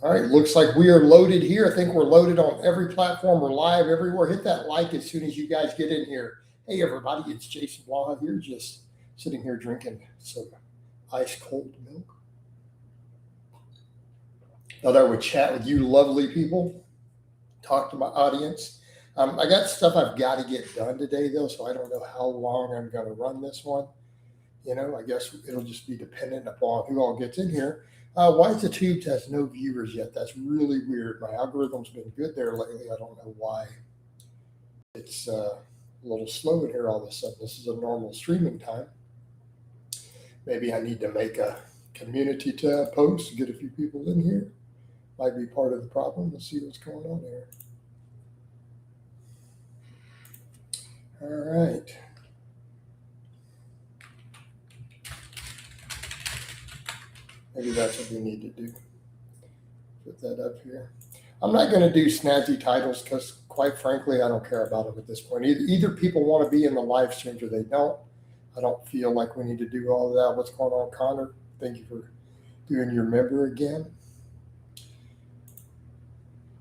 All right, looks like we are loaded here. I think we're loaded on every platform. We're live everywhere. Hit that like as soon as you guys get in here. Hey, everybody, it's Jason Blaha here, just sitting here drinking some ice cold milk. Thought I would chat with you lovely people, talk to my audience. I got stuff I've got to get done today, though, so I don't know how long I'm going to run this one. I guess it'll just be dependent upon who all gets in here. Why is the tube has no viewers yet? That's really weird. My algorithm's been good there lately. I don't know why it's a little slow in here all of a sudden. This is a normal streaming time. Maybe I need to make a community tab post to get a few people in here. Might be part of the problem. Let's see what's going on here. All right. Maybe that's what we need to do. Put that up here. I'm not going to do snazzy titles because, quite frankly, I don't care about them at this point. Either people want to be in the live streams or they don't. I don't feel like we need to do all of that. What's going on, Connor? Thank you for doing your member again.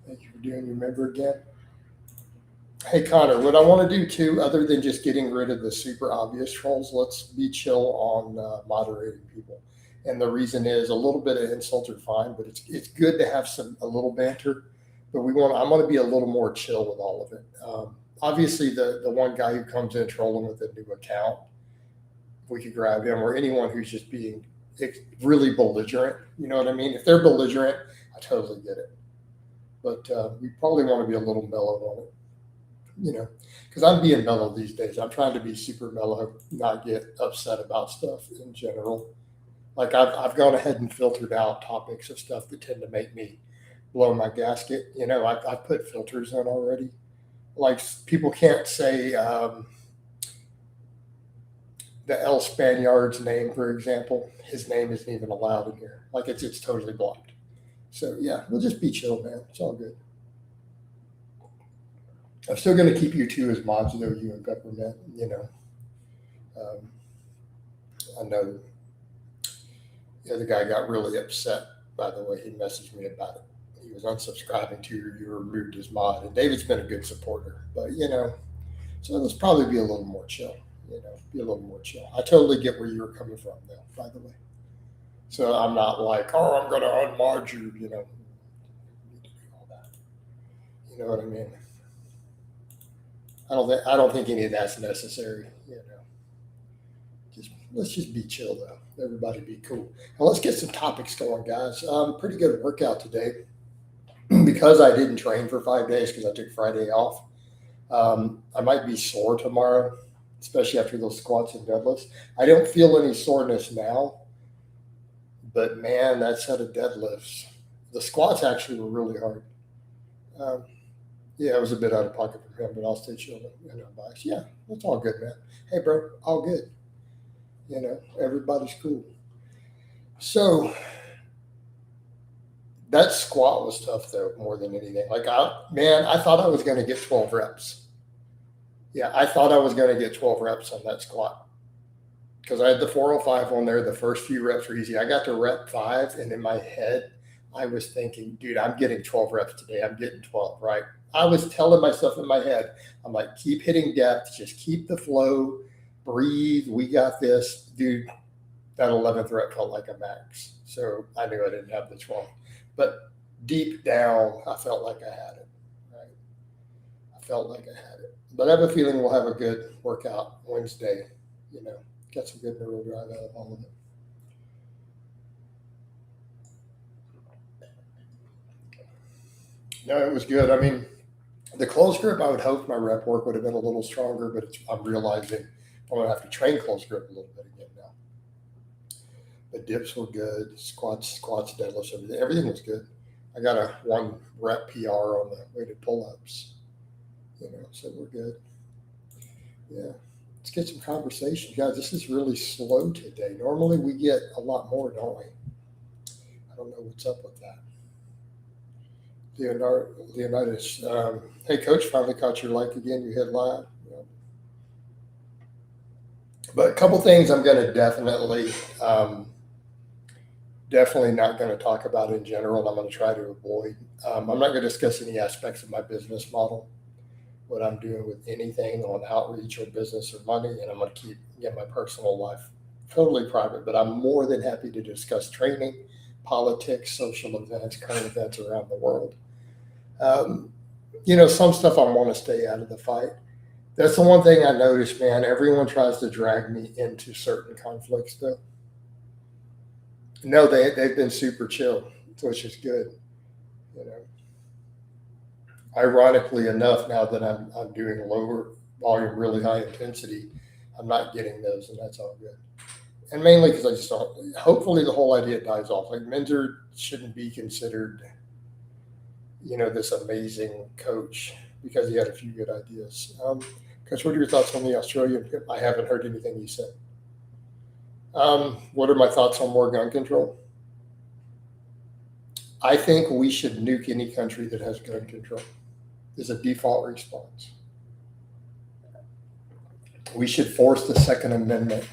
Thank you for doing your member again. Hey, Connor, what I want to do too, other than just getting rid of the super obvious trolls, let's be chill on moderating people. And the reason is a little bit of insults are fine, but it's good to have a little banter. But I'm going to be a little more chill with all of it. Obviously, the one guy who comes in trolling with a new account, we could grab him, or anyone who's just being really belligerent. You know what I mean? If they're belligerent, I totally get it. But we probably want to be a little mellow on it. Because I'm being mellow these days. I'm trying to be super mellow, not get upset about stuff in general. Like I've gone ahead and filtered out topics of stuff that tend to make me blow my gasket. I put filters on already. Like people can't say the El Spaniard's name, for example. His name isn't even allowed in here. Like it's totally blocked. So yeah, we'll just be chill, man. It's all good. I'm still going to keep you two as mods, though, you and Peppermint. I know the other guy got really upset, by the way. He messaged me about it. He was unsubscribing to you. You removed his mod. And David's been a good supporter. But, so let's probably be a little more chill. Be a little more chill. I totally get where you were coming from, though, by the way. So I'm not like, oh, I'm going to unmod you, You all that. You know what I mean? I don't think any of that's necessary. Let's just be chill though. Everybody be cool. Now let's get some topics going, guys. Pretty good workout today because I didn't train for 5 days because I took Friday off. I might be sore tomorrow, especially after those squats and deadlifts. I don't feel any soreness now, but man, that set of deadlifts. The squats actually were really hard. Yeah, it was a bit out of pocket for him, but I'll stay chill and unbiased. Yeah, that's all good, man. Hey, bro, all good. Everybody's cool. So that squat was tough, though, more than anything. Like, I thought I was going to get 12 reps. Yeah, I thought I was going to get 12 reps on that squat because I had the 405 on there. The first few reps were easy. I got to rep 5, and in my head, I was thinking, dude, I'm getting 12 reps today. I'm getting 12, right? I was telling myself in my head, I'm like, keep hitting depth, just keep the flow, breathe. We got this. Dude, that 11th rep felt like a max. So I knew I didn't have the 12. But deep down, I felt like I had it, right? I felt like I had it. But I have a feeling we'll have a good workout Wednesday. Got some good neural drive out of all of it. No, it was good. I mean, the close grip, I would hope my rep work would have been a little stronger, but I'm realizing I'm going to have to train close grip a little bit again now. The dips were good, squats, deadlifts, everything was good. I got a 1 rep PR on the weighted pull-ups, so we're good. Yeah, let's get some conversation. Guys, this is really slow today. Normally we get a lot more, don't we? I don't know what's up with that. Leonidas, hey coach, finally caught your like again. You hit live. Yeah. But a couple things I'm going to definitely definitely not going to talk about in general. I'm going to try to avoid. I'm not going to discuss any aspects of my business model, what I'm doing with anything on outreach or business or money, and I'm going to keep my personal life totally private. But I'm more than happy to discuss training, politics, social events, current events around the world. Um, some stuff I want to stay out of the fight. That's the one thing I noticed, man. Everyone tries to drag me into certain conflicts, though. No, they've been super chill, which is good. You know, ironically enough, now that I'm doing lower volume, really high intensity, I'm not getting those, and that's all good. And mainly because I just don't. Hopefully, the whole idea dies off. Like Mentor shouldn't be considered, this amazing coach because he had a few good ideas. Coach, what are your thoughts on the Australian? I haven't heard anything you said. What are my thoughts on more gun control? I think we should nuke any country that has gun control. Is a default response. We should force the Second Amendment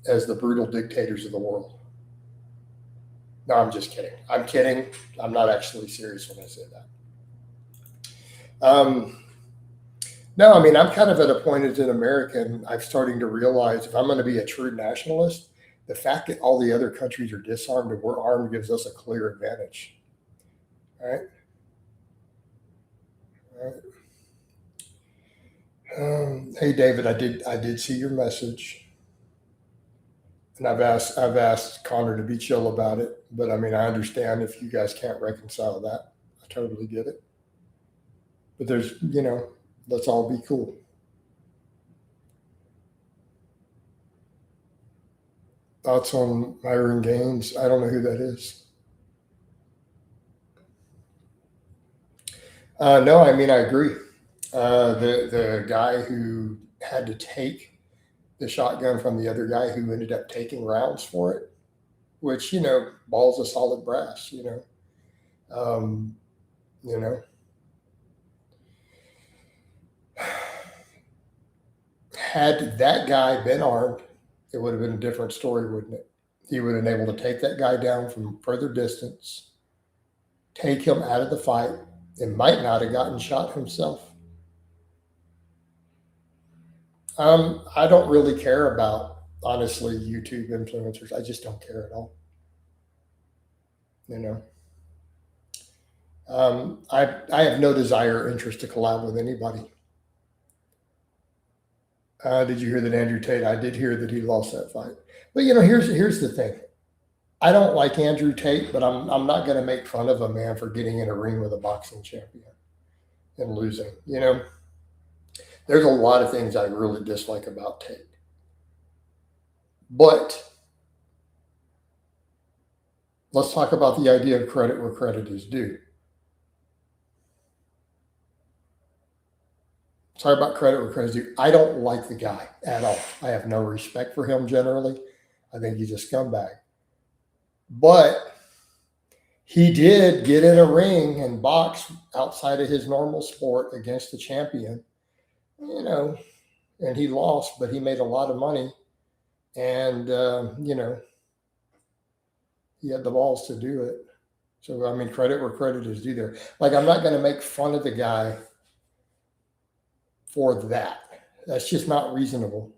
as the brutal dictators of the world. No, I'm just kidding. I'm kidding. I'm not actually serious when I say that. No, I mean, I'm kind of at a point as an American, I'm starting to realize if I'm going to be a true nationalist, the fact that all the other countries are disarmed and we're armed gives us a clear advantage. All right. All right. Hey, David, I did see your message, and I've asked Connor to be chill about it. But I mean, I understand if you guys can't reconcile that. I totally get it. But let's all be cool. Thoughts on Myron Gaines? I don't know who that is. No, I mean I agree. The guy who had to take the shotgun from the other guy who ended up taking rounds for it, which balls of solid brass. Um, you know, had that guy been armed, it would have been a different story, wouldn't it? He would have been able to take that guy down from further distance, take him out of the fight, and might not have gotten shot himself. I don't really care about, honestly, YouTube influencers. I just don't care at all. You know, I have no desire or interest to collab with anybody. Did you hear that Andrew Tate? I did hear that he lost that fight. But here's the thing. I don't like Andrew Tate, but I'm not going to make fun of a man for getting in a ring with a boxing champion and losing. There's a lot of things I really dislike about Tate. But let's talk about the idea of credit where credit is due. Sorry about credit where credit is due. I don't like the guy at all. I have no respect for him generally. I think he's a scumbag. But he did get in a ring and box outside of his normal sport against the champion, and he lost, but he made a lot of money. And, he had the balls to do it. So, I mean, credit where credit is due there. Like, I'm not going to make fun of the guy for that. That's just not reasonable.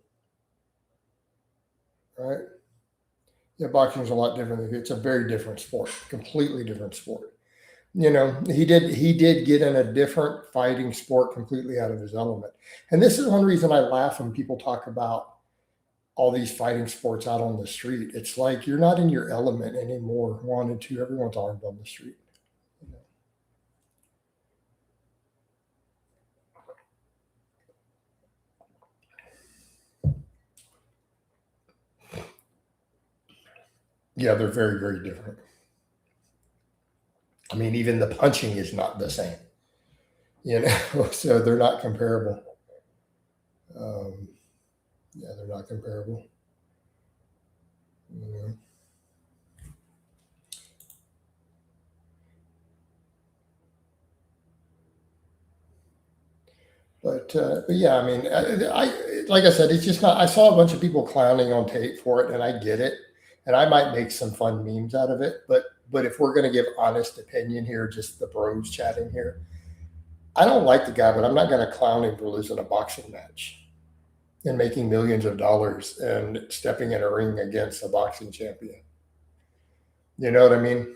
Right? Yeah, boxing is a lot different. It's a very different sport, completely different sport. He did get in a different fighting sport completely out of his element. And this is one reason I laugh when people talk about all these fighting sports out on the street. It's like you're not in your element anymore. 1 and 2, everyone's armed on the street. Yeah, they're very, very different. I mean, even the punching is not the same, so they're not comparable. Yeah, they're not comparable. You know. But yeah, I mean, like I said, it's just not. I saw a bunch of people clowning on Tate for it, and I get it. And I might make some fun memes out of it, but if we're going to give honest opinion here, just the bros chatting here, I don't like the guy, but I'm not going to clown him for losing a boxing match and making millions of dollars and stepping in a ring against a boxing champion. You know what I mean?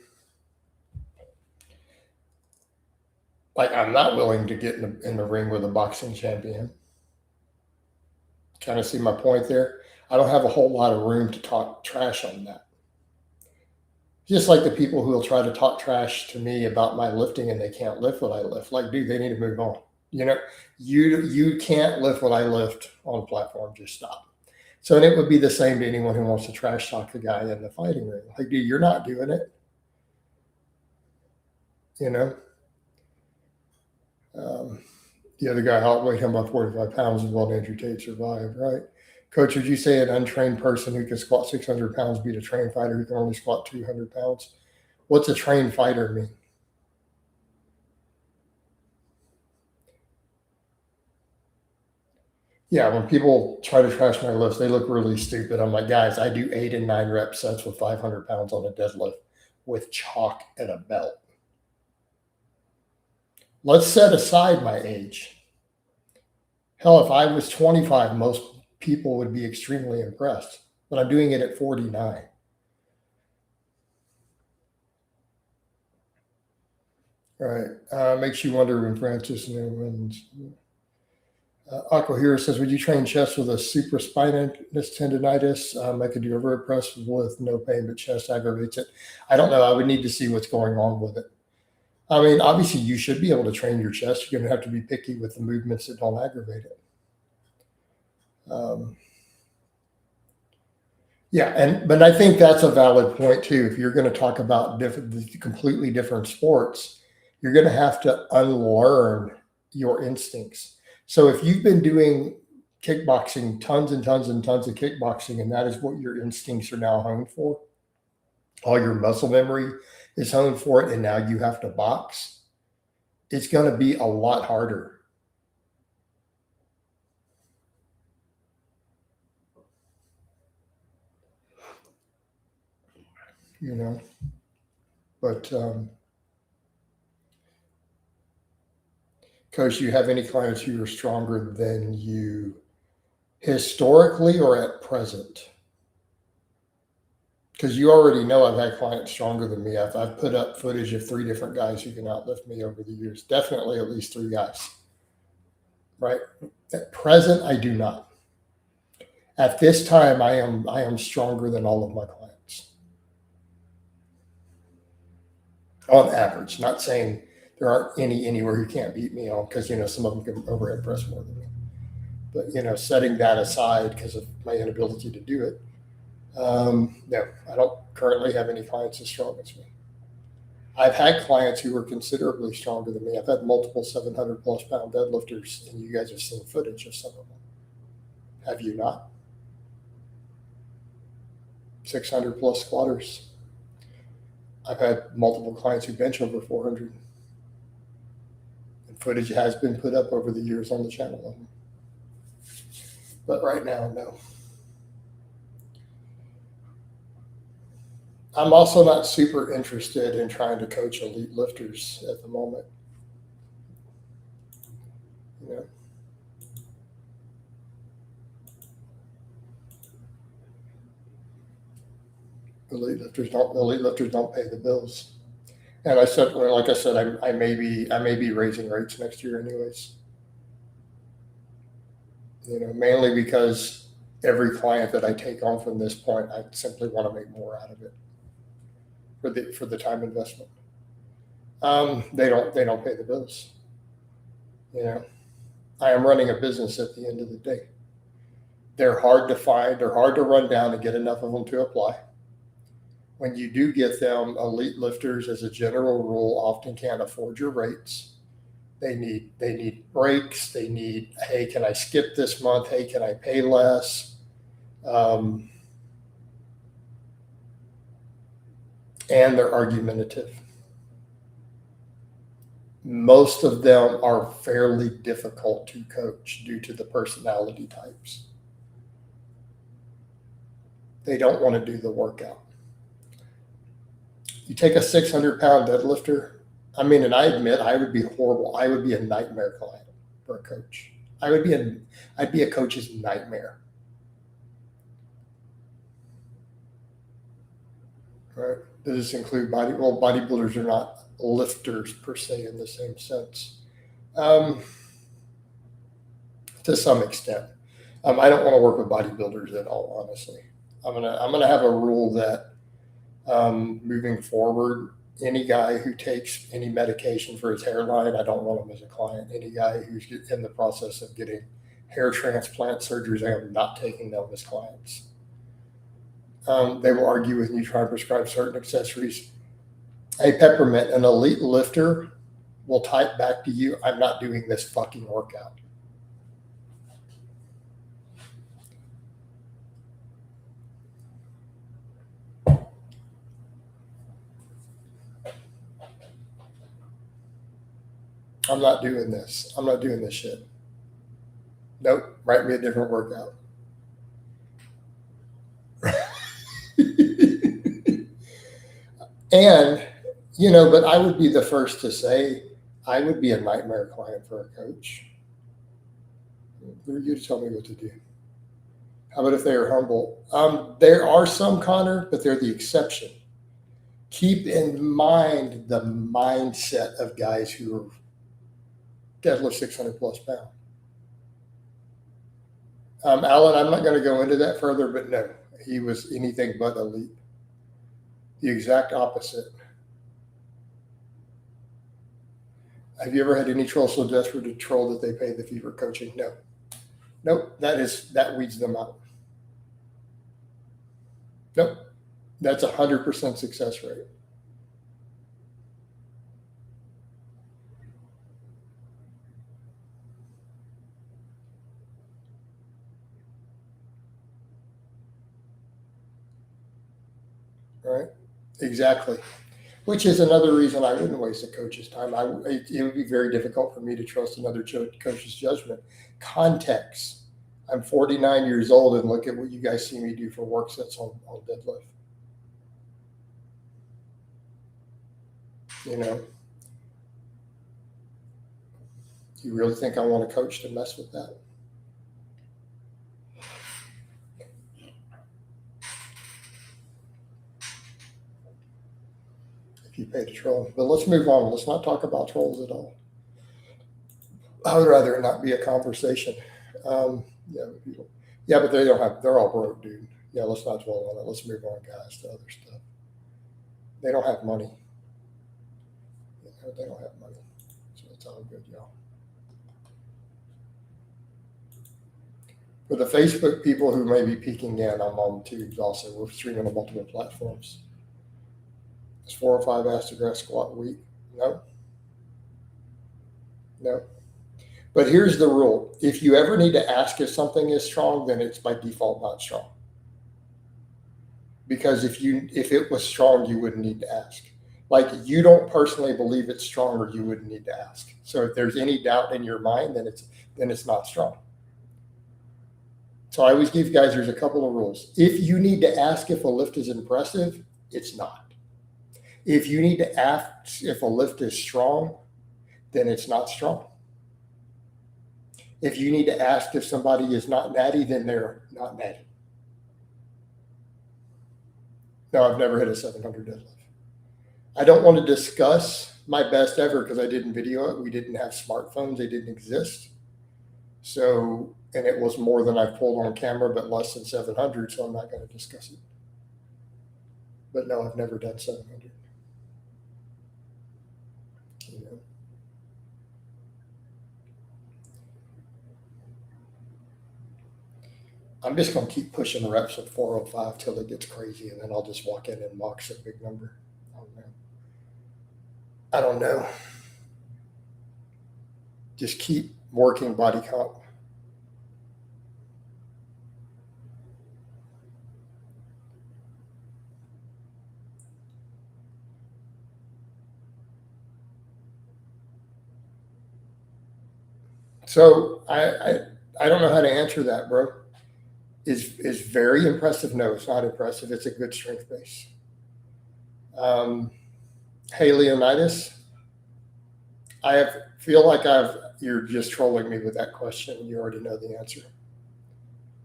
Like, I'm not willing to get in the ring with a boxing champion. Kind of see my point there? I don't have a whole lot of room to talk trash on that. Just like the people who will try to talk trash to me about my lifting and they can't lift what I lift. Like, dude, they need to move on. You know, you can't lift what I lift on a platform. Just stop. So, and it would be the same to anyone who wants to trash talk the guy in the fighting ring. Like, dude, you're not doing it. You know, the other guy outweighed him by 45 pounds and well, Andrew Tate survived, right? Coach, would you say an untrained person who can squat 600 pounds beat a trained fighter who can only squat 200 pounds? What's a trained fighter mean? Yeah, when people try to trash my lifts, they look really stupid. I'm like, guys, I do 8 and 9 rep sets with 500 pounds on a deadlift with chalk and a belt. Let's set aside my age. Hell, if I was 25, most people would be extremely impressed, but I'm doing it at 49. All right. Makes you wonder when Francis and everyone's. Aqua Hero says, would you train chest with a supraspinous tendonitis? I could do a vertebral press with no pain, but chest aggravates it. I don't know. I would need to see what's going on with it. I mean, obviously, you should be able to train your chest. You're going to have to be picky with the movements that don't aggravate it. Yeah, but I think that's a valid point too. If you're going to talk about completely different sports, you're going to have to unlearn your instincts. So if you've been doing kickboxing, tons and tons and tons of kickboxing, and that is what your instincts are now honed for, all your muscle memory is honed for it, and now you have to box, it's going to be a lot harder. You know, but Coach, do you have any clients who are stronger than you historically or at present? Because you already know I've had clients stronger than me. I've put up footage of 3 different guys who can outlift me over the years. Definitely at least 3 guys. Right? At present, I do not. At this time, I am stronger than all of my clients. On average, not saying there aren't anywhere who can't beat me on, because some of them can overhead press more than me. But setting that aside because of my inability to do it, no, I don't currently have any clients as strong as me. I've had clients who were considerably stronger than me. I've had multiple 700 plus pound deadlifters, and you guys have seen footage of some of them. Have you not? 600 plus squatters. I've had multiple clients who bench over 400. And footage has been put up over the years on the channel. But right now, no. I'm also not super interested in trying to coach elite lifters at the moment. Elite lifters don't pay the bills. And I said, like I said, I may be raising rates next year anyways. Mainly because every client that I take on from this point, I simply want to make more out of it for the time investment. They don't pay the bills. I am running a business at the end of the day. They're hard to find. They're hard to run down and get enough of them to apply. When you do get them, elite lifters, as a general rule, often can't afford your rates. They need breaks. They need, hey, can I skip this month? Hey, can I pay less? And they're argumentative. Most of them are fairly difficult to coach due to the personality types. They don't want to do the workout. You take a 600-pound deadlifter. I mean, and I admit I would be horrible. I would be a nightmare client for a coach. I'd be a coach's nightmare. Right? Does this include bodybuilders are not lifters per se in the same sense. To some extent. I don't want to work with bodybuilders at all, honestly. I'm gonna have a rule that moving forward, any guy who takes any medication for his hairline, I don't want him as a client. Any guy who's in the process of getting hair transplant surgeries, I am not taking them as clients. They will argue with you, try and prescribe certain accessories. Hey, Peppermint, an elite lifter will type back to you, I'm not doing this fucking workout. I'm not doing this. I'm not doing this shit. Nope, write me a different workout. And, but I would be the first to say I would be a nightmare client for a coach. Who are you to tell me what to do? How about if they are humble? There are some, Connor, but they're the exception. Keep in mind the mindset of guys who are deadlift 600 plus pounds. Alan, I'm not going to go into that further, but no, he was anything but elite. The exact opposite. Have you ever had any troll so desperate to troll that they pay the fee for coaching? No. Nope, that weeds them out. Nope, that's 100% success rate. Right? Exactly. Which is another reason I wouldn't waste a coach's time. It would be very difficult for me to trust another coach's judgment. Context. I'm 49 years old, and look at what you guys see me do for work sets on deadlift. Do you really think I want a coach to mess with that? If you pay to troll. But let's move on. Let's not talk about trolls at all. I would rather it not be a conversation. Yeah, but they're all broke, dude. Yeah, let's not dwell on it. Let's move on, guys, to other stuff. They don't have money. They don't have money. So it's all good, y'all. For the Facebook people who may be peeking in, I'm on Tubes also. We're streaming on multiple platforms. It's 4 or 5 ass to grass squat a week. No. But here's the rule. If you ever need to ask if something is strong, then it's by default not strong. Because if it was strong, you wouldn't need to ask. Like, you don't personally believe it's strong, or you wouldn't need to ask. So if there's any doubt in your mind, then it's not strong. So I always give guys, there's a couple of rules. If you need to ask if a lift is impressive, it's not. If you need to ask if a lift is strong, then it's not strong. If you need to ask if somebody is not natty, then they're not natty. No, I've never hit a 700 deadlift. I don't want to discuss my best ever because I didn't video it. We didn't have smartphones. They didn't exist. So, and it was more than I pulled on camera, but less than 700. So I'm not going to discuss it. But no, I've never done 700. I'm just going to keep pushing reps at 405 till it gets crazy, and then I'll just walk in and mock some big number. I don't know. Just keep working body comp. So I don't know how to answer that, bro. is very impressive. No, it's not impressive. It's a good strength base. Hey, Leonidas, feel like you're just trolling me with that question. You already know the answer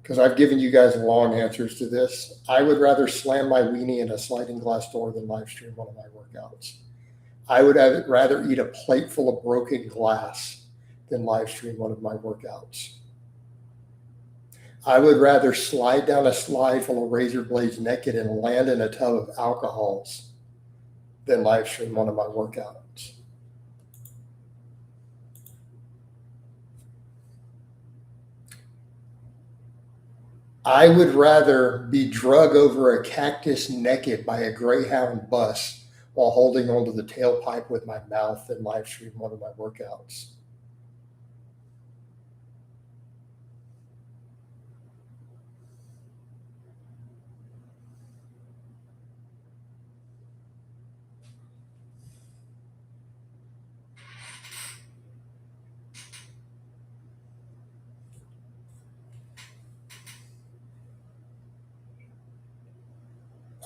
because I've given you guys long answers to this. I would rather slam my weenie in a sliding glass door than live stream one of my workouts. I would rather eat a plate full of broken glass than live stream one of my workouts. I would rather slide down a slide full of razor blades naked and land in a tub of alcohols than live stream one of my workouts. I would rather be drug over a cactus naked by a Greyhound bus while holding onto the tailpipe with my mouth than live stream one of my workouts.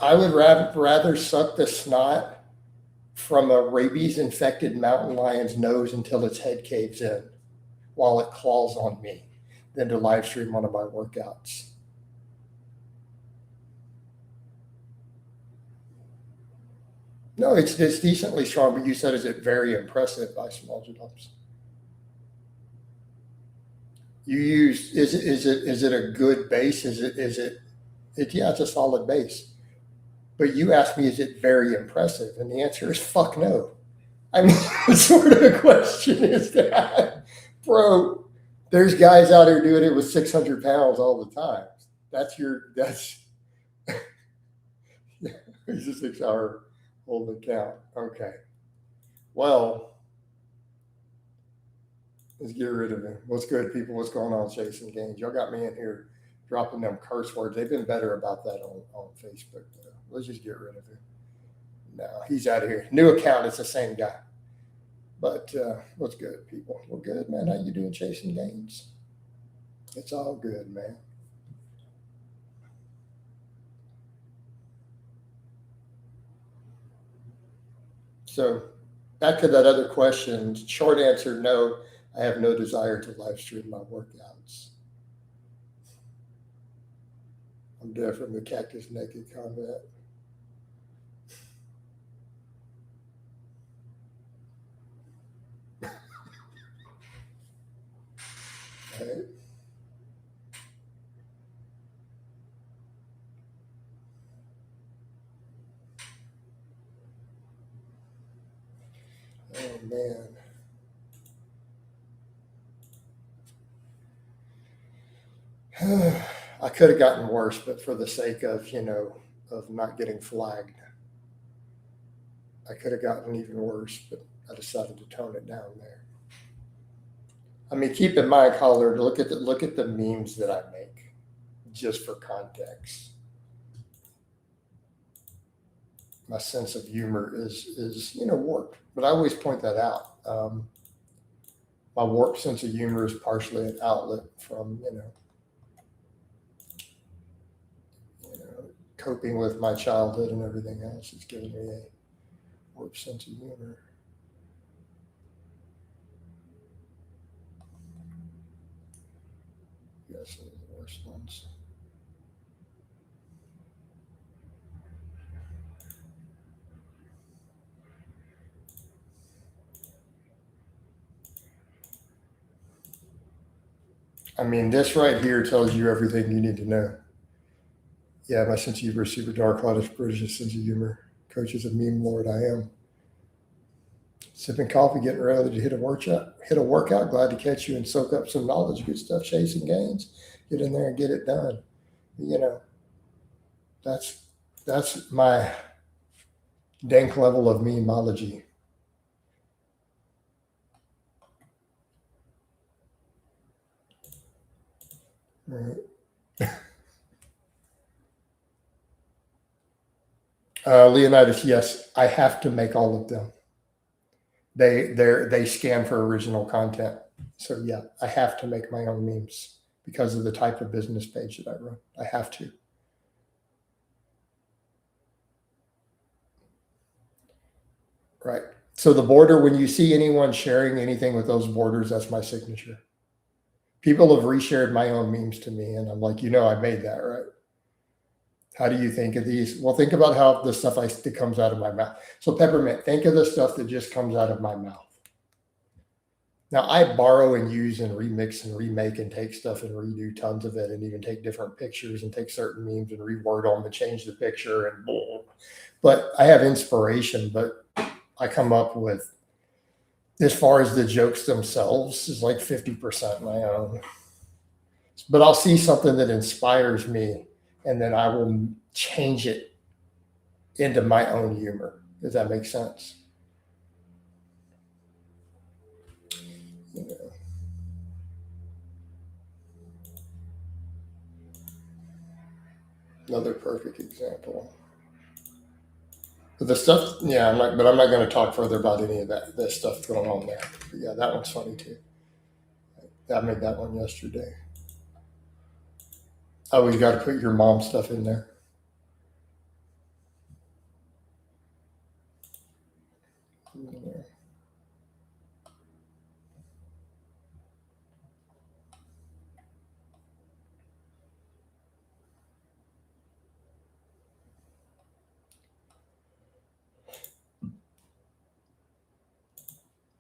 I would rather suck the snot from a rabies-infected mountain lion's nose until its head caves in while it claws on me than to live stream one of my workouts. No, it's decently strong, but you said, is it very impressive by small jumps? You use, is it a good base? Yeah, it's a solid base. But you asked me, is it very impressive? And the answer is fuck no. I mean, what sort of a question is that? Bro, there's guys out here doing it with 600 pounds all the time. That's it's a 6 hour holding count. Okay. Well, let's get rid of him. What's good, people? What's going on, Jason Gaines? Y'all got me in here dropping them curse words. They've been better about that on Facebook. Let's just get rid of him. No, he's out of here. New account. It's the same guy. But what's good, people? We're good, man. How you doing, Jason Gaines? It's all good, man. So back to that other question. Short answer, no. I have no desire to live stream my workouts. I'm dead from the cactus naked combat. Right. Oh man. I could have gotten worse, but for the sake of, of not getting flagged, I could have gotten even worse, but I decided to tone it down there. I mean, keep in mind, caller, look at the memes that I make, just for context. My sense of humor is warped, but I always point that out. My warped sense of humor is partially an outlet from coping with my childhood and everything else. It's given me a warped sense of humor. Yes, some of the worst ones. I mean, this right here tells you everything you need to know. Yeah, my sense of humor is super dark, British sense of humor. Coach is a meme lord, I am. Sipping coffee, getting ready to hit a workout. Glad to catch you and soak up some knowledge. Good stuff, Chasing Gains. Get in there and get it done. That's my dank level of memeology. Right. Leonidas, yes, I have to make all of them. They scan for original content. So yeah, I have to make my own memes because of the type of business page that I run. I have to. Right. So the border, when you see anyone sharing anything with those borders, that's my signature. People have reshared my own memes to me, and I'm like, I made that, right? How do you think of these? Well, think about how the stuff that comes out of my mouth. So peppermint, think of the stuff that just comes out of my mouth. Now I borrow and use and remix and remake and take stuff and redo tons of it, and even take different pictures and take certain memes and reword them and change the picture and boom. But I have inspiration, but I come up with, as far as the jokes themselves, is like 50% my own. But I'll see something that inspires me, and then I will change it into my own humor. Does that make sense? Another perfect example. But the stuff, yeah, I'm not going to talk further about any of that stuff going on there. But yeah, that one's funny too. I made that one yesterday. Always got to put your mom stuff in there.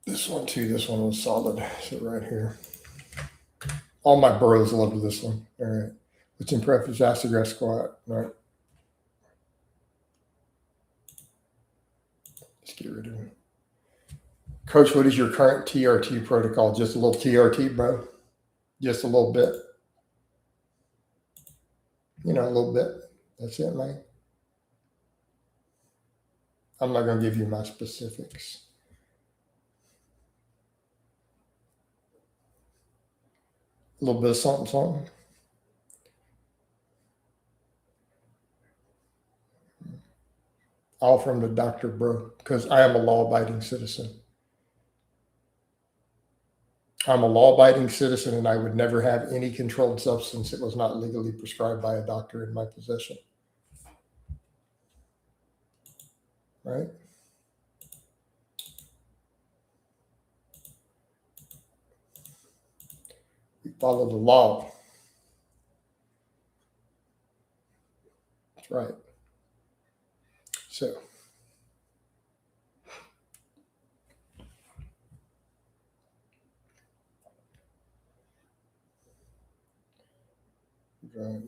This one too. This one was solid. So right here. All my bros loved this one. All right. Let's impress his acid grass squat. All right. Let's get rid of him. Coach, what is your current TRT protocol? Just a little TRT, bro. Just a little bit. A little bit. That's it, man. I'm not going to give you my specifics. A little bit of something. All from the doctor, bro, because I am a law-abiding citizen. I'm a law-abiding citizen, and I would never have any controlled substance that was not legally prescribed by a doctor in my possession. Right? We follow the law. That's right. So,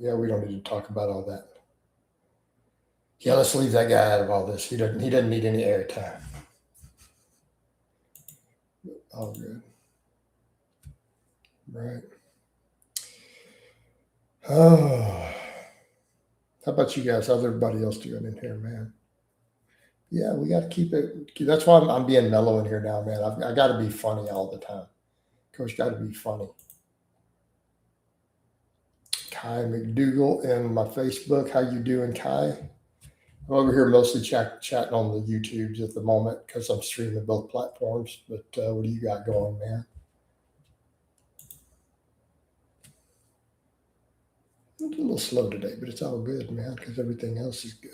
yeah, we don't need to talk about all that. Yeah, let's leave that guy out of all this. He doesn't need any airtime. All good. Right. Oh, how about you guys? How's everybody else doing in here, man? Yeah, we got to keep it. That's why I'm being mellow in here now, man. I got to be funny all the time. Coach, got to be funny. Kai McDougal in my Facebook. How you doing, Kai? I'm over here mostly chatting on the YouTubes at the moment because I'm streaming both platforms. But what do you got going, man? It's a little slow today, but it's all good, man, because everything else is good.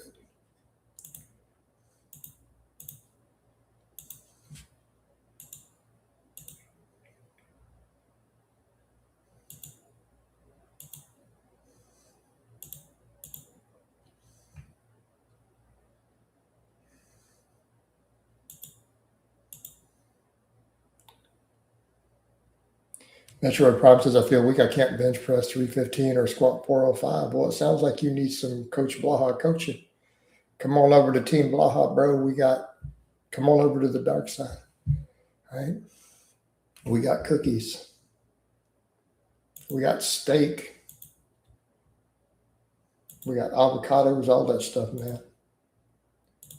Metroid Prime says, I feel weak. I can't bench press 315 or squat 405. Well, it sounds like you need some Coach Blaha coaching. Come on over to Team Blaha, bro. Come on over to the dark side. Right? We got cookies. We got steak. We got avocados, all that stuff, man.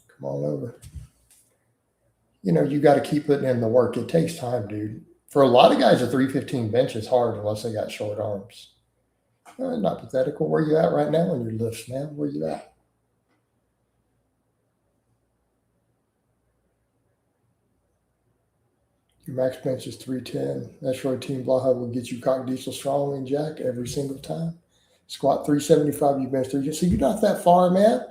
Come on over. You got to keep putting in the work. It takes time, dude. For a lot of guys, a 315 bench is hard unless they got short arms. Not pathetic. Where you at right now in your lifts, man? Where you at? max bench is 310. That's right, Team Blaha will get you cock diesel strong and jack every single time. Squat 375, you bench 310. So you're not that far, man.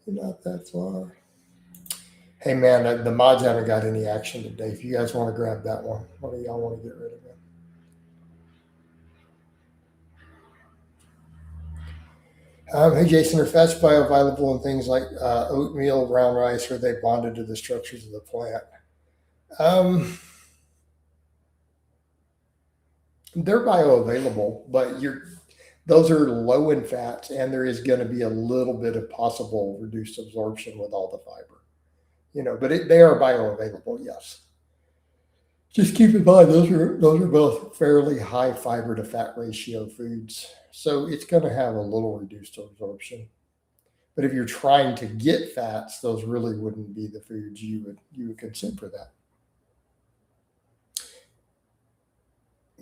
You're not that far. Hey, man, the mods haven't got any action today. If you guys want to grab that one, what do y'all want to get rid of it? Hey, Jason, are fats bioavailable in things like oatmeal, brown rice, or are they bonded to the structures of the plant? They're bioavailable, but those are low in fats, and there is going to be a little bit of possible reduced absorption with all the fiber, but they are bioavailable, yes. Just keep in mind those are both fairly high fiber to fat ratio foods, so it's going to have a little reduced absorption. But if you're trying to get fats, those really wouldn't be the foods you would consume for that.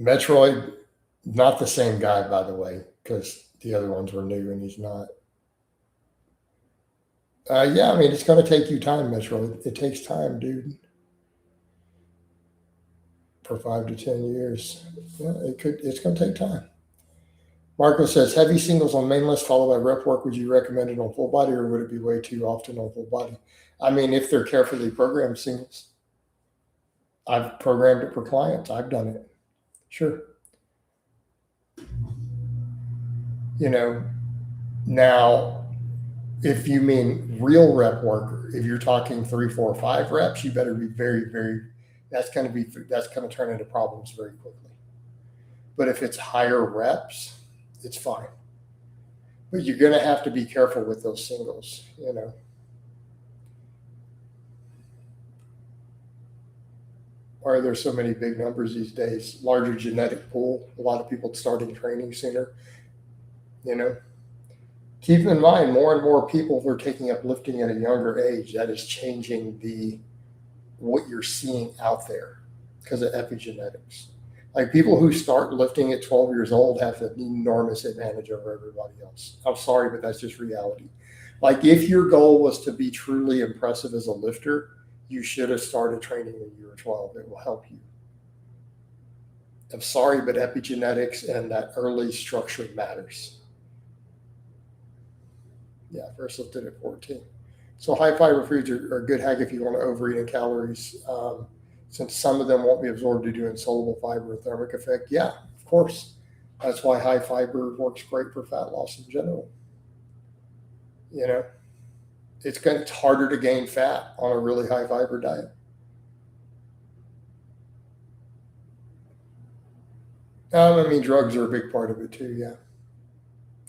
Metroid, not the same guy, by the way, because the other ones were new and he's not. Yeah, I mean, it's going to take you time, Metroid. It takes time, dude. For 5 to 10 years. Yeah, it's going to take time. Marco says, heavy singles on main list followed by rep work. Would you recommend it on full body, or would it be way too often on full body? I mean, if they're carefully programmed singles. I've programmed it for clients. I've done it. Sure. Now, if you mean real rep work, if you're talking 3, 4, 5 reps, you better be very, very, that's going to turn into problems very quickly. But if it's higher reps, it's fine. But you're going to have to be careful with those singles, Why are there so many big numbers these days? Larger genetic pool, a lot of people starting training sooner. Keep in mind, more and more people are taking up lifting at a younger age. That is changing what you're seeing out there because of epigenetics. Like people who start lifting at 12 years old have an enormous advantage over everybody else. I'm sorry, but that's just reality. Like if your goal was to be truly impressive as a lifter, you should have started training when you were 12. It will help you. I'm sorry, but epigenetics and that early structure matters. Yeah, first lifted at 14. So high fiber foods are a good hack if you want to overeat in calories, since some of them won't be absorbed due to insoluble fiber and thermic effect. Yeah, of course. That's why high fiber works great for fat loss in general. It's harder to gain fat on a really high fiber diet. Drugs are a big part of it too. Yeah.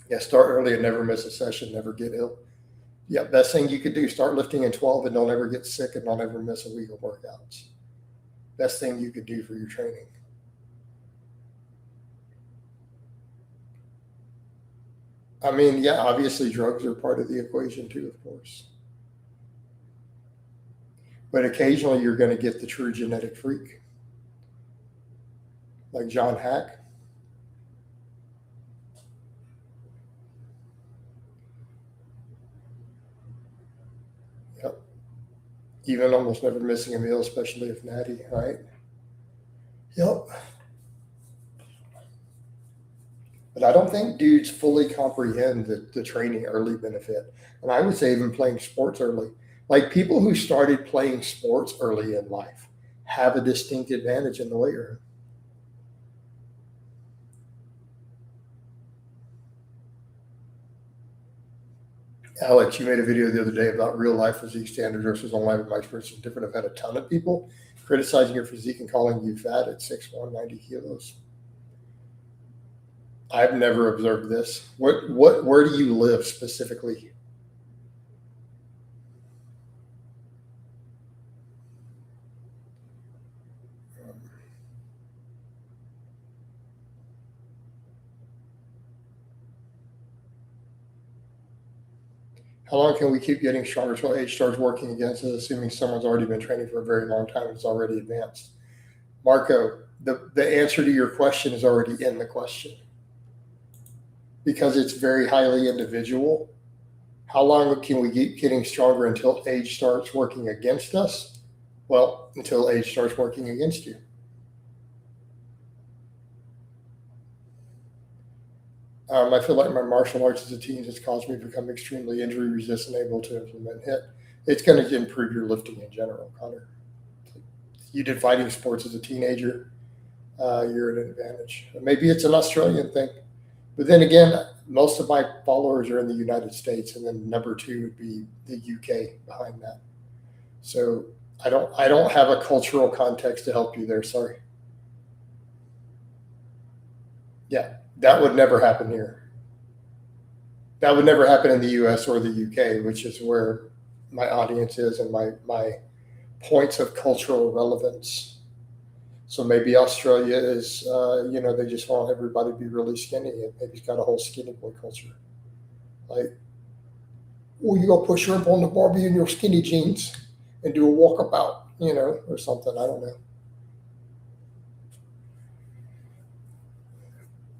Yeah. Start early and never miss a session, never get ill. Yeah. Best thing you could do, start lifting at 12 and don't ever get sick and don't ever miss a week of workouts. Best thing you could do for your training. Yeah, obviously drugs are part of the equation too, of course. But occasionally you're going to get the true genetic freak, like John Hack. Yep. Even almost never missing a meal, especially if natty, right? Yep. But I don't think dudes fully comprehend the training early benefit. And I would say even playing sports early. Like people who started playing sports early in life have a distinct advantage in the weight room. Alex, you made a video the other day about real life physique standards versus online, but my experience is different. I've had a ton of people criticizing your physique and calling you fat at 6'1", 90 kilos. I've never observed this. Where do you live specifically? How long can we keep getting stronger until age starts working against us, assuming someone's already been training for a very long time and it's already advanced? Marco, the answer to your question is already in the question because it's very highly individual. How long can we keep getting stronger until age starts working against us? Well, until age starts working against you. I feel like my martial arts as a teen has caused me to become extremely injury resistant, able to implement hit. It's going to improve your lifting in general, Connor. You did fighting sports as a teenager, you're at an advantage. Maybe it's an Australian thing. But then again, most of my followers are in the United States, and then number two would be the UK behind that. So I don't have a cultural context to help you there. Sorry. Yeah, that would never happen here. That would never happen in the US or the UK, which is where my audience is and my points of cultural relevance. So maybe Australia is, they just want everybody to be really skinny, and maybe it's got a whole skinny boy culture. Like, well, you go push her up on the Barbie in your skinny jeans and do a walkabout, or something. I don't know.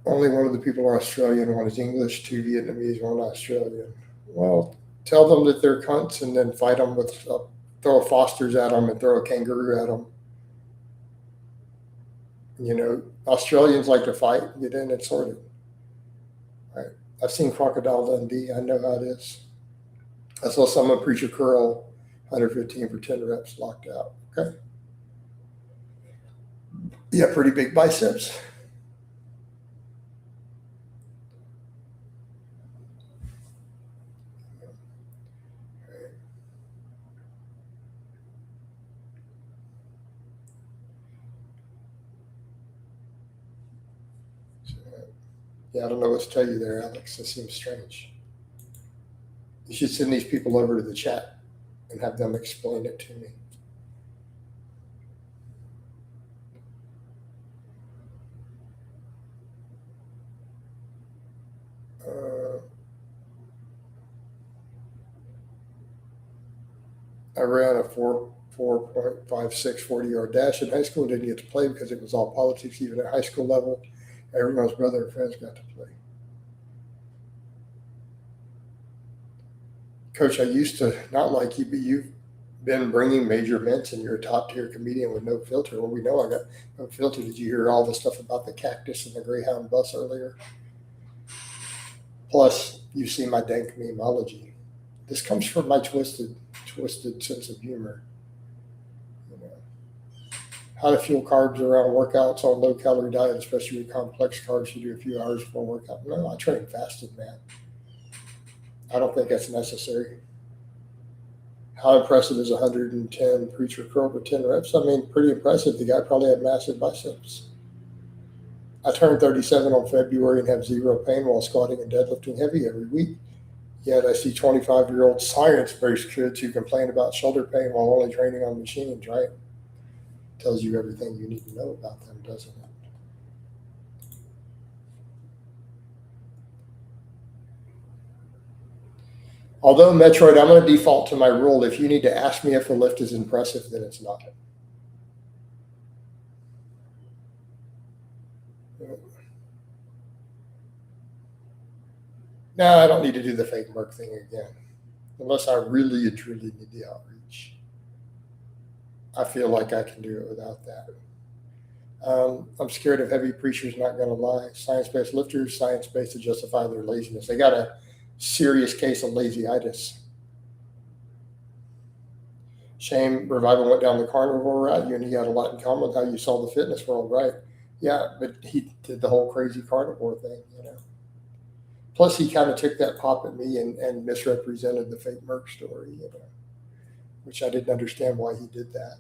Only one of the people are Australian, one is English, two Vietnamese, one Australian. Well, tell them that they're cunts and then fight them with, throw a Foster's at them and throw a kangaroo at them. Australians like to fight, get in and sorted. Right? I've seen Crocodile Dundee. I know how it is. I saw someone preach a curl, 115 for 10 reps, locked out. Okay. Yeah, pretty big biceps. Yeah, I don't know what to tell you there, Alex. That seems strange. You should send these people over to the chat and have them explain it to me. I ran a 4.56 40-yard dash in high school. Didn't get to play because it was all politics, even at high school level. Everyone's brother and friends got to play. Coach, I used to not like you, but you've been bringing major events and you're a top tier comedian with no filter. Well, we know I got no filter. Did you hear all the stuff about the cactus and the Greyhound bus earlier? Plus, you've seen my dank memeology. This comes from my twisted sense of humor. How to fuel carbs around workouts on low calorie diet, especially with complex carbs you do a few hours before workout. No, I train fasted, man. I don't think that's necessary. How impressive is 110 preacher curl with 10 reps? I mean, pretty impressive. The guy probably had massive biceps. I turned 37 on February and have zero pain while squatting and deadlifting heavy every week. Yet I see 25-year-old science-based kids who complain about shoulder pain while only training on machines, right? Tells you everything you need to know about them, doesn't it? Although, Metroid, I'm going to default to my rule. If you need to ask me if a lift is impressive, then it's not. No, I don't need to do the fake Merc thing again. Unless I really and truly need the outreach. I feel like I can do it without that. I'm scared of heavy preachers, not going to lie. Science-based lifters, science-based to justify their laziness. They got a serious case of lazyitis. Shame Revival went down the carnivore route. You and he had a lot in common with how you saw the fitness world, right? Yeah, but he did the whole crazy carnivore thing, Plus, he kind of took that pop at me and misrepresented the fake Merc story, which I didn't understand why he did that.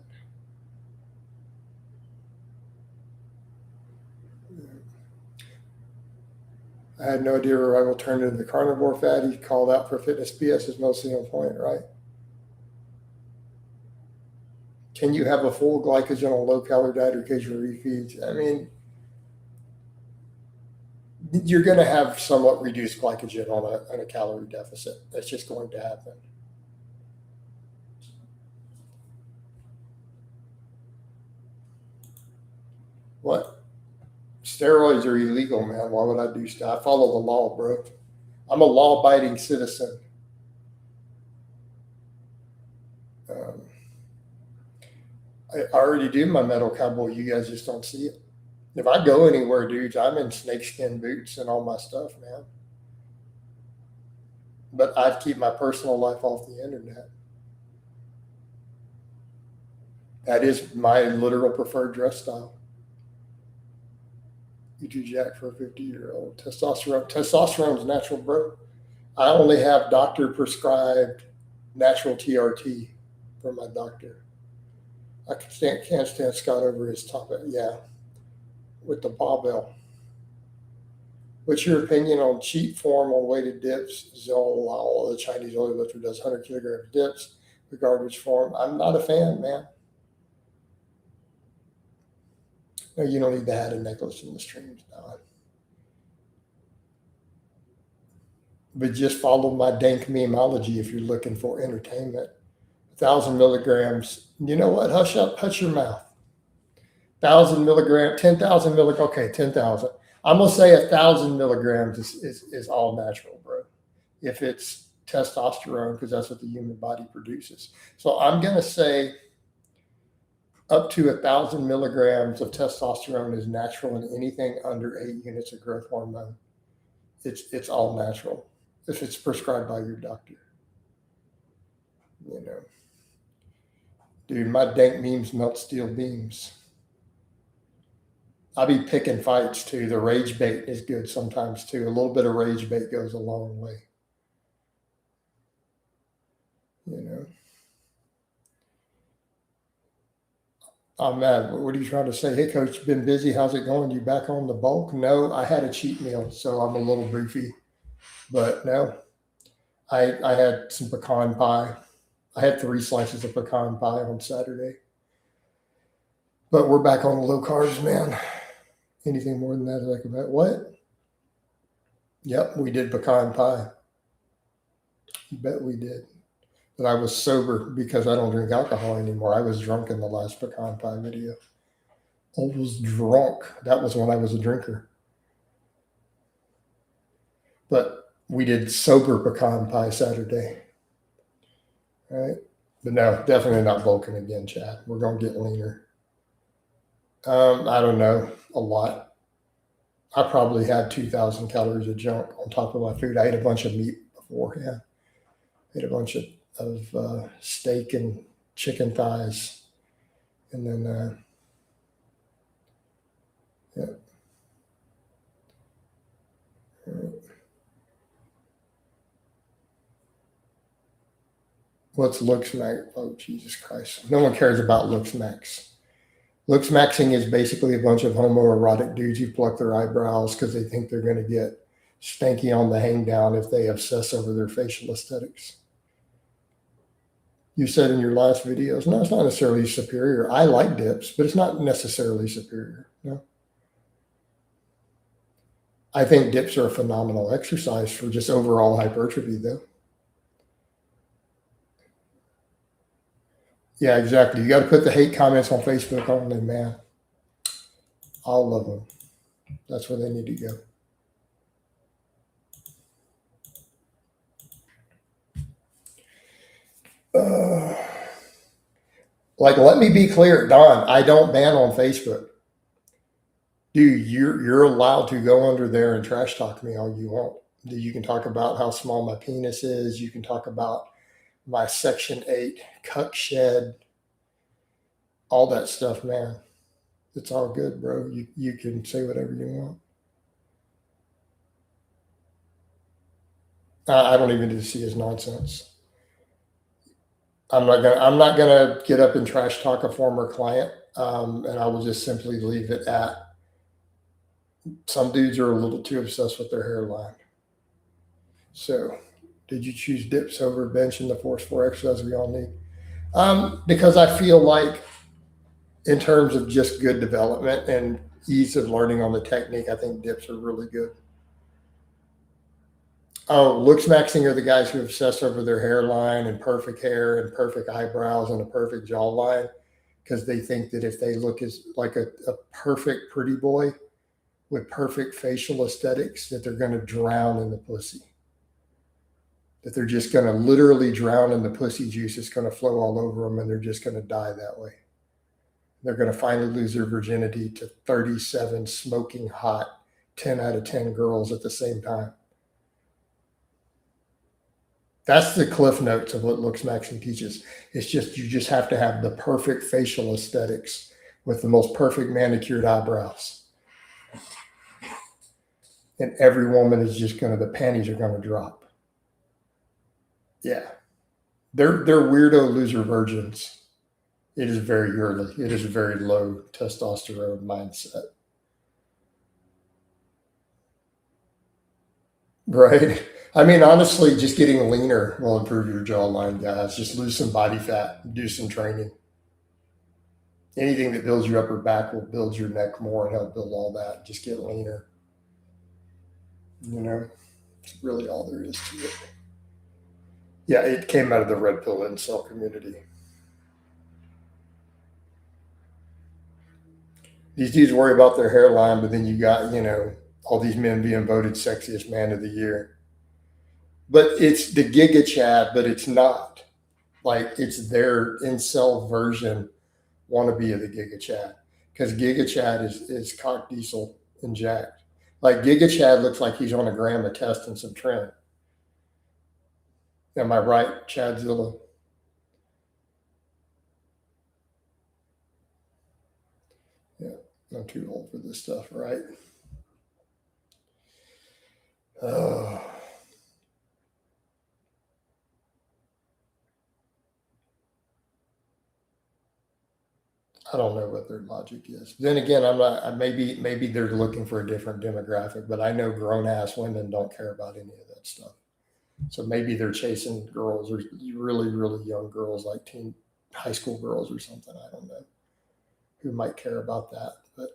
I had no idea Revival turned into the carnivore fad. He called out for fitness BS is mostly on point, right? Can you have a full glycogen on low calorie diet or occasional refeeds? I mean, you're going to have somewhat reduced glycogen on a calorie deficit. That's just going to happen. What? Steroids are illegal, man. Why would I do stuff? I follow the law, bro. I'm a law-abiding citizen. Um, I already do my metal cowboy. You guys just don't see it. If I go anywhere, dudes, I'm in snakeskin boots and all my stuff, man. But I keep my personal life off the internet. That is my literal preferred dress style. You do jack for a 50-year-old. Testosterone. Testosterone is natural, bro. I only have doctor prescribed natural TRT from my doctor. I can't stand Scott over his top. Yeah, with the barbell. What's your opinion on cheap form on weighted dips? Zolal, the Chinese oil lifter, does 100 kilogram dips, regardless form. I'm not a fan, man. No, you don't need to have a necklace in the streams, Don. But just follow my dank memeology if you're looking for entertainment. 1,000 milligrams. You know what? Hush up, hush your mouth. 1,000 milligrams, 10,000 milligrams. Okay, 10,000. I'm gonna say 1,000 milligrams is all natural, bro. If it's testosterone, because that's what the human body produces. So I'm gonna say up to 1,000 milligrams of testosterone is natural, and anything under 8 units of growth hormone, it's all natural if it's prescribed by your doctor. You know, dude, my dank memes melt steel beams. I'll be picking fights too. The rage bait is good sometimes too. A little bit of rage bait goes a long way. You know, I'm mad. What are you trying to say? Hey, coach, been busy. How's it going? You back on the bulk? No, I had a cheat meal, so I'm a little beefy. But no, I had some pecan pie. I had 3 slices of pecan pie on Saturday. But we're back on the low carbs, man. Anything more than that, like about what? Yep, we did pecan pie. You bet we did. But I was sober because I don't drink alcohol anymore. I was drunk in the last pecan pie video. I was drunk. That was when I was a drinker. But we did sober pecan pie Saturday. All right. But no, definitely not bulking again, Chad. We're going to get leaner. I don't know. A lot. I probably had 2,000 calories of junk on top of my food. I ate a bunch of meat before. Yeah. I ate a bunch of steak and chicken thighs. And then, yeah. What's looks max? Oh, Jesus Christ. No one cares about looks max. Looks maxing is basically a bunch of homoerotic dudes who pluck their eyebrows because they think they're going to get stanky on the hang down if they obsess over their facial aesthetics. You said in your last videos, no, it's not necessarily superior. I like dips, but it's not necessarily superior. No. I think dips are a phenomenal exercise for just overall hypertrophy, though. Yeah, exactly. You got to put the hate comments on Facebook on them, man. All of them. That's where they need to go. Like, let me be clear, Don. I don't ban on Facebook. Dude, you're allowed to go under there and trash talk me all you want. You can talk about how small my penis is. You can talk about my Section 8 cuck shed, all that stuff, man. It's all good, bro. You can say whatever you want. I don't even need to see his nonsense. I'm not gonna get up and trash talk a former client, and I will just simply leave it at some dudes are a little too obsessed with their hairline. So, did you choose dips over bench in the Force 4 exercise we all need? Because I feel like, in terms of just good development and ease of learning on the technique, I think dips are really good. Oh, looks maxing are the guys who obsess over their hairline and perfect hair and perfect eyebrows and a perfect jawline because they think that if they look as like a perfect pretty boy with perfect facial aesthetics, that they're going to drown in the pussy. that they're just going to literally drown in the pussy juice. It's going to flow all over them and they're just going to die that way. They're going to finally lose their virginity to 37 smoking hot 10 out of 10 girls at the same time. That's the cliff notes of what Looks Maxim teaches. It's just, you just have to have the perfect facial aesthetics with the most perfect manicured eyebrows. And every woman is just the panties are going to drop. Yeah. They're weirdo loser virgins. It is very early. It is a very low testosterone mindset. Right? I mean, honestly, just getting leaner will improve your jawline, guys. Just lose some body fat, do some training. Anything that builds your upper back will build your neck more and help build all that. Just get leaner. It's really all there is to it. Yeah, it came out of the red pill incel community. These dudes worry about their hairline, but then you got, all these men being voted sexiest man of the year. But it's the Giga Chad, but it's not. Like, it's their incel version wannabe of the Giga Chad. Because Giga Chad is cock diesel and jacked. Like, Giga Chad looks like he's on a gram of test and some trim. Am I right, Chadzilla? Yeah, I'm too old for this stuff, right? I don't know what their logic is. Then again, I'm not. Maybe they're looking for a different demographic, but I know grown ass women don't care about any of that stuff. So maybe they're chasing girls or really, really young girls, like high school girls or something. I don't know who might care about that, but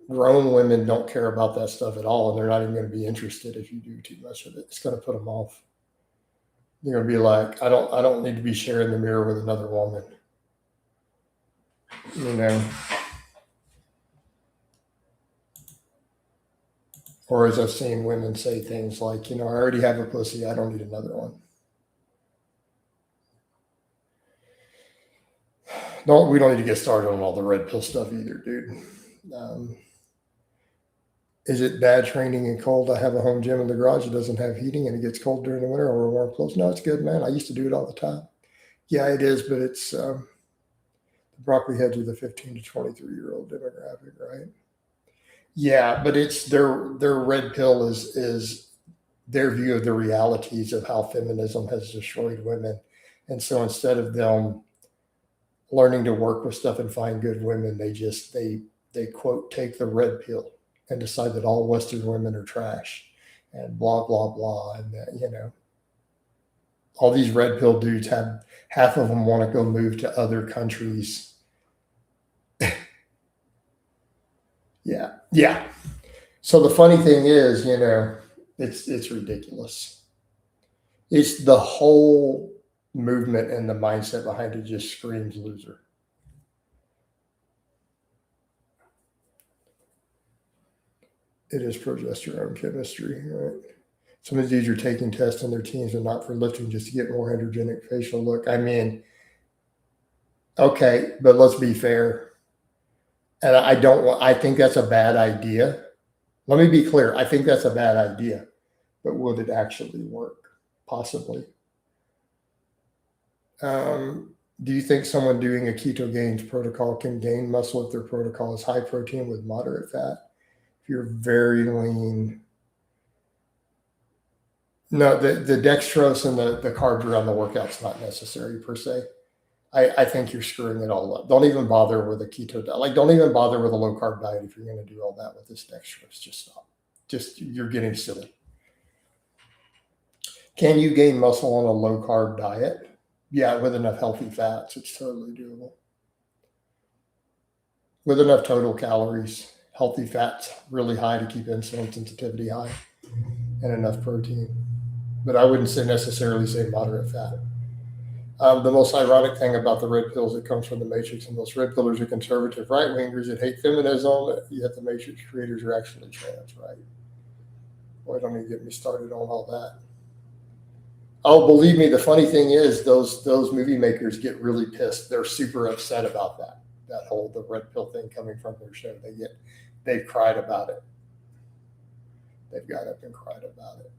grown women don't care about that stuff at all, and they're not even going to be interested if you do too much of it. It's going to put them off. They're going to be like, I don't need to be sharing the mirror with another woman. Or as I've seen women say things like, I already have a pussy. I don't need another one. We don't need to get started on all the red pill stuff either, dude. Is it bad training in cold? I have a home gym in the garage that doesn't have heating and it gets cold during the winter. I wear warm clothes. No, it's good, man. I used to do it all the time. Yeah, it is, but it's the broccoli heads are the 15 to 23-year-old demographic, right? Yeah, but it's their red pill is their view of the realities of how feminism has destroyed women. And so instead of them learning to work with stuff and find good women, they quote take the red pill and decide that all Western women are trash and blah blah blah. And all these red pill dudes have half of them want to go move to other countries. Yeah. So the funny thing is, it's ridiculous. It's the whole movement and the mindset behind it just screams loser. It is progesterone chemistry, right? Some of these are taking tests in their teens and not for lifting just to get more androgenic facial look. I mean, okay, but let's be fair. And I think that's a bad idea. Let me be clear. I think that's a bad idea, but would it actually work? Possibly. Do you think someone doing a keto gains protocol can gain muscle if their protocol is high protein with moderate fat? If you're very lean. No, the dextrose and the carbs around the workout's not necessary per se. I think you're screwing it all up. Don't even bother with a keto diet. Like, don't even bother with a low carb diet if you're going to do all that with this dextrose. Just stop. You're getting silly. Can you gain muscle on a low carb diet? Yeah, with enough healthy fats, it's totally doable. With enough total calories, healthy fats really high to keep insulin sensitivity high, and enough protein. But I wouldn't necessarily say moderate fat. The most ironic thing about the red pills that comes from the Matrix, and those red pillars are conservative right-wingers that hate feminism, yet the Matrix creators are actually trans, right? Boy, don't even get me started on all that. Oh, believe me, the funny thing is those movie makers get really pissed. They're super upset about that whole the red pill thing coming from their show. They've cried about it. They've got up and cried about it.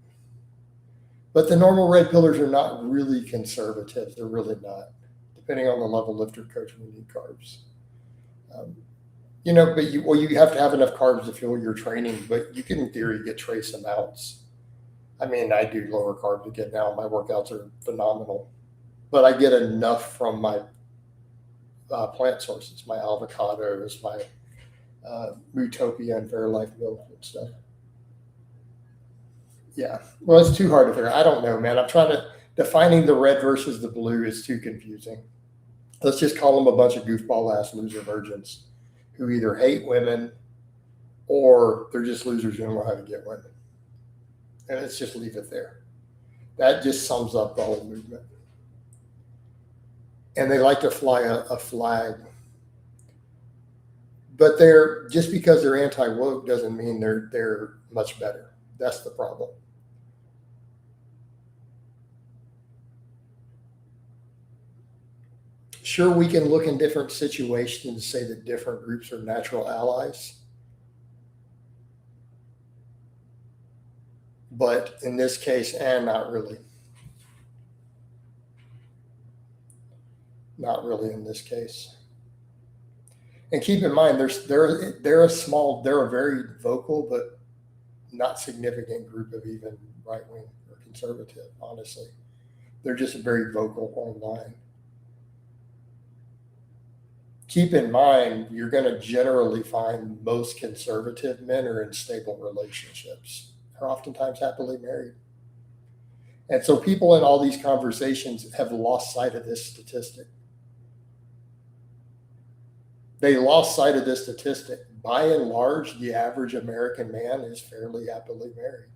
But the normal red pillars are not really conservative. They're really not. Depending on the level lifter coach, we need carbs. Um, but you have to have enough carbs to fuel your training. But you can in theory get trace amounts. I mean, I do lower carbs again now. My workouts are phenomenal, but I get enough from my plant sources, my avocados, my Mootopia and Fairlife milk and stuff. Yeah. Well, it's too hard to figure. I don't know, man. I'm trying to defining the red versus the blue is too confusing. Let's just call them a bunch of goofball ass loser virgins who either hate women or they're just losers who don't know how to get women. And let's just leave it there. That just sums up the whole movement. And they like to fly a flag. But they're just because they're anti-woke doesn't mean they're much better. That's the problem. Sure, we can look in different situations and say that different groups are natural allies. But in this case, and not really. Not really in this case. And keep in mind, they're a very vocal but not significant group of even right wing or conservative. Honestly, they're just very vocal online. Keep in mind, you're going to generally find most conservative men are in stable relationships. They're oftentimes happily married. And so people in all these conversations have lost sight of this statistic. They lost sight of this statistic. By and large, the average American man is fairly happily married.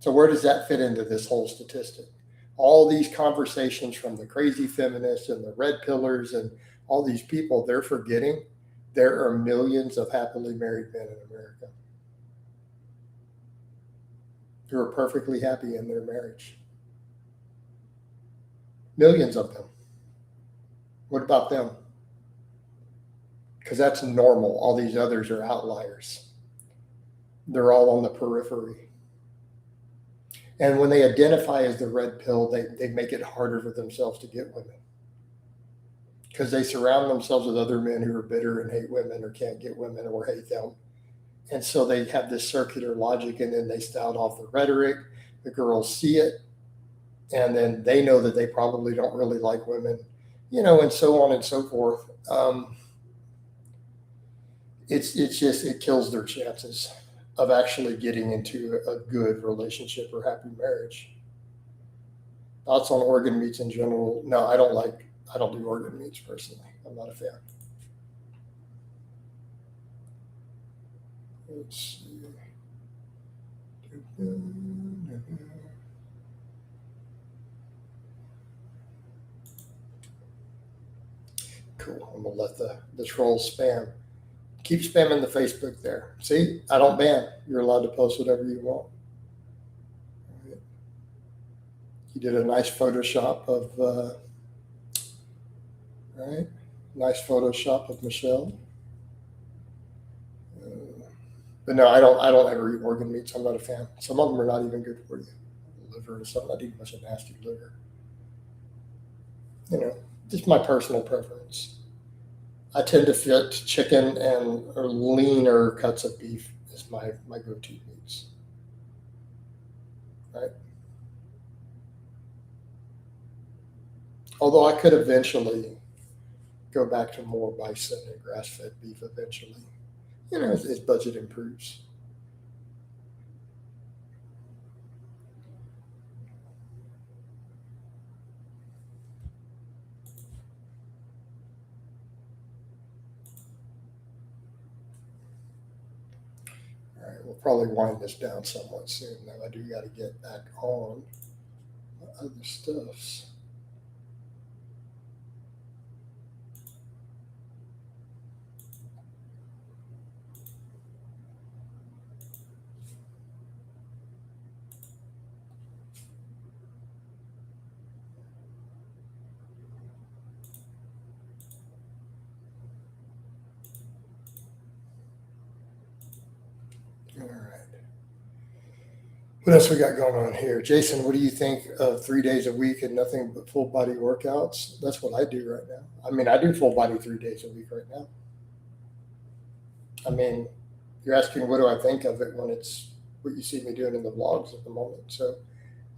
So where does that fit into this whole statistic? All these conversations from the crazy feminists and the red pillars and all these people, they're forgetting there are millions of happily married men in America who are perfectly happy in their marriage. Millions of them. What about them? Because that's normal. All these others are outliers. They're all on the periphery. And when they identify as the red pill, they make it harder for themselves to get women. Because they surround themselves with other men who are bitter and hate women or can't get women or hate them. And so they have this circular logic, and then they spout off the rhetoric. The girls see it, and then they know that they probably don't really like women, and so on and so forth. It kills their chances of actually getting into a good relationship or happy marriage. Thoughts on organ meats in general? No, I don't do organ meats personally. I'm not a fan. Let's see. Cool. I'm gonna let the trolls spam. Keep spamming the Facebook there. See, I don't ban. You're allowed to post whatever you want. You did a nice Photoshop of, right? Nice Photoshop of Michelle. But no, I don't ever eat organ meats. I'm not a fan. Some of them are not even good for you. Liver or something. I eat a bunch of nasty liver. Just my personal preference. I tend to fit chicken and or leaner cuts of beef is my go-to meats. Right. Although I could eventually go back to more bison and grass-fed beef eventually, as budget improves. All right, we'll probably wind this down somewhat soon. Now I do got to get back on my other stuffs. All right. What else we got going on here? Jason, what do you think of 3 days a week and nothing but full body workouts? That's what I do right now. I mean, I do full body 3 days a week right now. I mean, you're asking what do I think of it when it's what you see me doing in the vlogs at the moment. So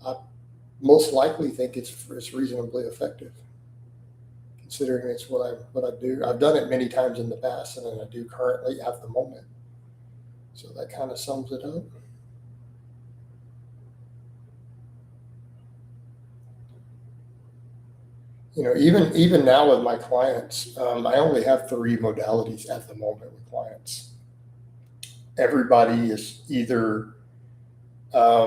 I most likely think it's reasonably effective, considering it's what I do. I've done it many times in the past, and then I do currently at the moment. So that kind of sums it up. Even now with my clients, I only have 3 modalities at the moment with clients. Everybody is either I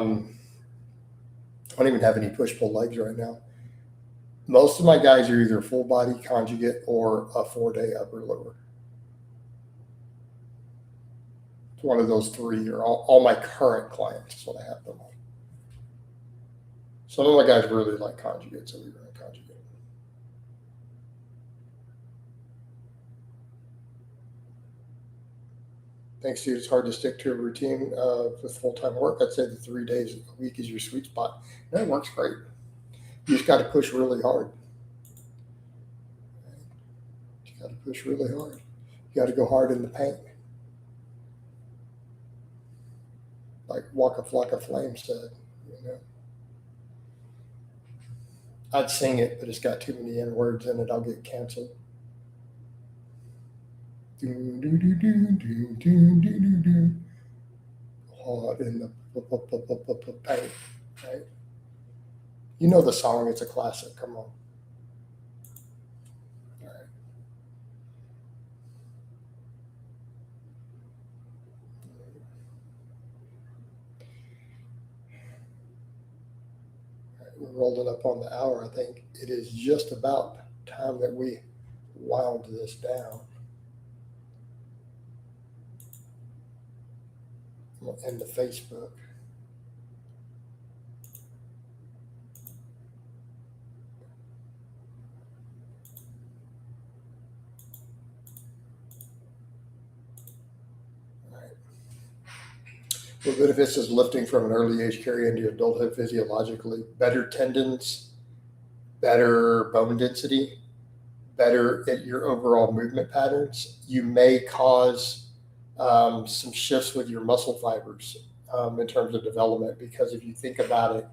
don't even have any push pull legs right now. Most of my guys are either full body conjugate or a 4-day upper lower. It's one of those 3 are all my current clients. That's what I have them on. Some of my guys really like conjugate, so we run conjugate. Thanks, dude. It's hard to stick to a routine with full-time work. I'd say the 3 days a week is your sweet spot. That works great. You just got to push really hard. You got to push really hard. You got to go hard in the paint. Like Walk a Flock of Flame said, I'd sing it, but it's got too many N words in it. I'll get canceled. Do do do do do do do do do. Hard in the paint, right? You know the song. It's a classic. Come on. All right. We're rolling up on the hour. I think it is just about time that we wound this down. And the Facebook. All right. What benefits does lifting from an early age carry into adulthood physiologically? Better tendons, better bone density, better at your overall movement patterns. You may cause some shifts with your muscle fibers in terms of development, because if you think about it,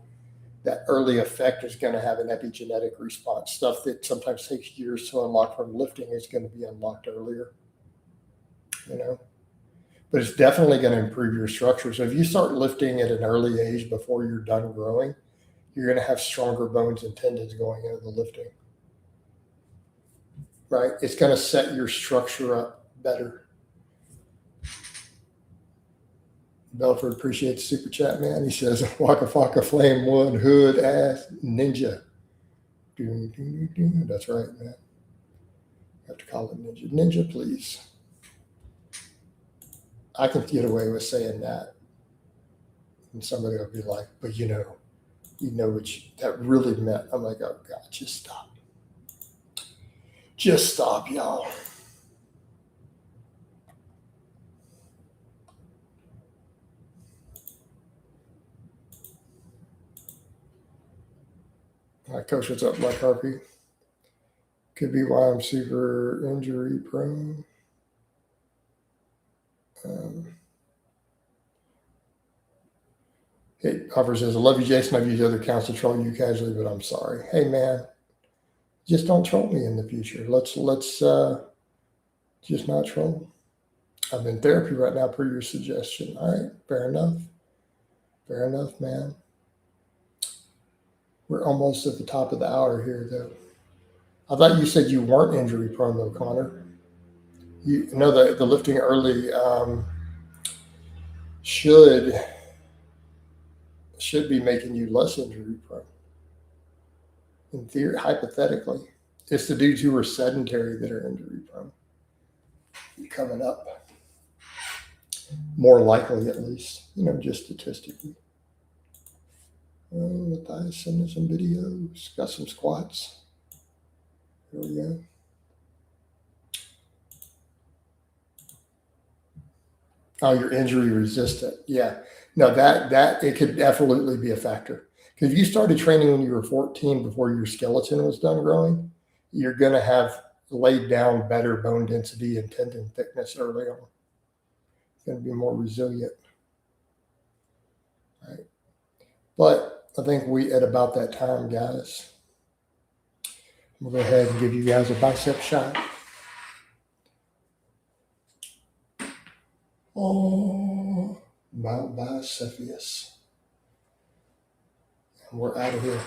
that early effect is going to have an epigenetic response. Stuff that sometimes takes years to unlock from lifting is going to be unlocked earlier, But it's definitely going to improve your structure. So if you start lifting at an early age before you're done growing, you're going to have stronger bones and tendons going into the lifting, right? It's going to set your structure up better. Belford appreciates super chat, man. He says, Waka Flocka Flame One Hood Ass Ninja. That's right, man. I have to call it Ninja. Ninja, please. I can get away with saying that. And somebody will be like, but you know what that really meant. I'm like, oh God, just stop. Just stop, y'all. All right, Coach, what's up, Mike Harpy? Could be why I'm super injury prone. Hey, Hopper says, I love you, Jason. I've used other accounts to troll you casually, but I'm sorry. Hey, man, just don't troll me in the future. Let's just not troll. I'm in therapy right now per your suggestion. All right, fair enough. Fair enough, man. We're almost at the top of the hour here, though. I thought you said you weren't injury prone, though, Connor. You know the lifting early should be making you less injury prone. In theory, hypothetically, it's the dudes who are sedentary that are injury prone. Coming up, more likely at least, just statistically. Matthias sending some videos. Got some squats. Here we go. Oh, you're injury resistant. Yeah. No, that it could absolutely be a factor. Because if you started training when you were 14 before your skeleton was done growing, you're going to have laid down better bone density and tendon thickness early on. It's going to be more resilient. Right. But I think we at about that time, guys. We'll go ahead and give you guys a bicep shot. Oh, Mount Bicephalus. And we're out of here.